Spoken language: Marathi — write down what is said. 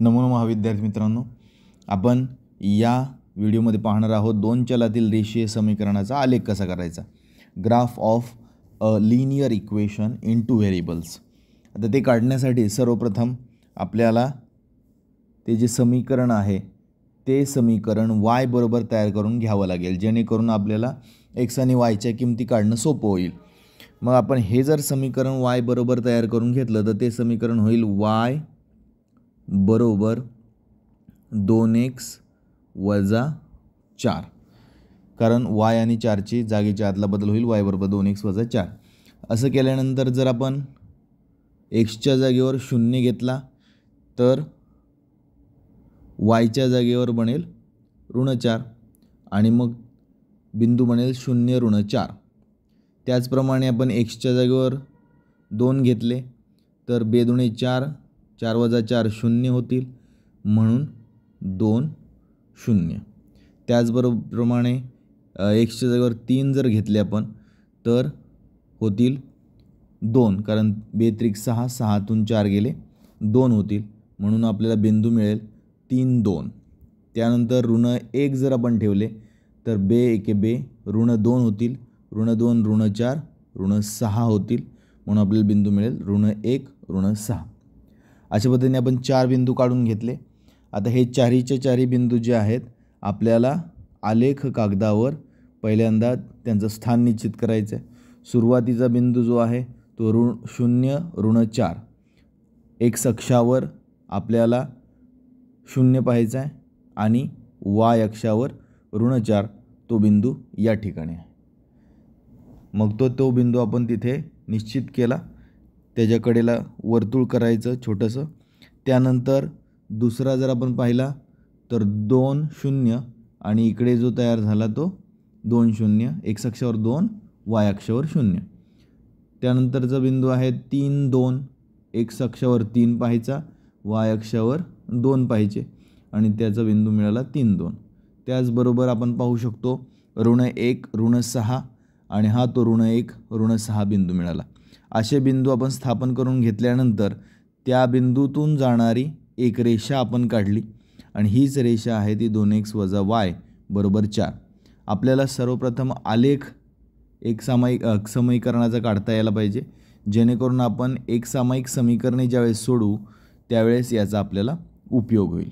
नमो नमः विद्यार्थी मित्रांनो, आपण या व्हिडिओमध्ये पाहणार आहोत दोन चलातील रेषीय समीकरणाचा आलेख कसा करायचा. Graph of a linear equation in two variables. आता ते काढण्यासाठी सर्वप्रथम आपल्याला ते जे समीकरण आहे ते समीकरण y बरोबर तयार करून घ्यावं लागेल, जेणेकरून आपल्याला x आणि y च्या किमती काढणं सोपं होईल. मग आपण हे जर समीकरण y बरोबर तयार करून घेतलं तर ते समीकरण होईल y बरोबर 2x वजा 4, कारण y आणि 4ची जागेच्या आतला बदल होईल y बरोबर 2x वजा 4. असं केल्यानंतर जर आपण xच्या जागेवर 0 घेतला तर yच्या जागेवर बनेल -4 आणि मग बिंदू बनेल 0 ऋण 4. त्याचप्रमाणे आपण xच्या जागेवर 2 घेतले तर 2 दुणे 4, 4 वजा 4 0 होतील, म्हणून 2 0. त्याचबरोबरप्रमाणे xच्या जागेवर 3 जर घेतले आपण तर होतील 2, कारण 2 त्रिक 6, 6तून 4 गेले 2 होतील, म्हणून आपल्याला बिंदू मिळेल 3 2. त्यानंतर ऋण 1 जर आपण ठेवले तर 2 एके 2 ऋण 2 होतील, ऋण 2 ऋण 4 ऋण 6 होतील, म्हणून आपल्याला बिंदू मिळेल ऋण 1 ऋण 6. अशा पद्धतीने आपण 4 बिंदू काढून घेतले. आता हे चारीचे चारी बिंदू जे आहेत आपल्याला आलेख कागदावर पहिल्यांदा त्यांचं स्थान निश्चित करायचं आहे. सुरुवातीचा बिंदू जो आहे तो 0 ऋण 4, x अक्षावर आपल्याला 0 पाहायचा आहे आणि y अक्षावर ऋण 4 तो बिंदू या ठिकाणी आहे. मग तो बिंदू आपण तिथे निश्चित केला. त्याच्या कडेला वर्तुळ करायचं छोटंसं. त्यानंतर दुसरा जर आपण पाहिला तर 2 0 आणि इकडे जो तयार झाला तो 2 0, x अक्षावर 2 y अक्षावर 0. त्यानंतरचा बिंदू आहे 3 2, x अक्षावर 3 पाहायचा, y अक्षावर 2 पाहायचे आणि त्याचा बिंदू मिळाला 3 2. त्याचबरोबर आपण पाहू शकतो ऋण 1 ऋण 6 आणि हा तो ऋण 1 ऋण 6 बिंदू मिळाला. असे बिंदू आपण स्थापन करून घेतल्यानंतर त्या बिंदूतून जाणारी एक रेषा आपण काढली आणि हीच रेषा आहे ती 2x वजा y बरोबर 4. आपल्याला सर्वप्रथम आलेख एक समीकरणाचा काढता यायला पाहिजे, जेणेकरून आपण एक सामायिक समीकरणे ज्यावेळेस सोडवू त्यावेळेस याचा आपल्याला उपयोग होईल.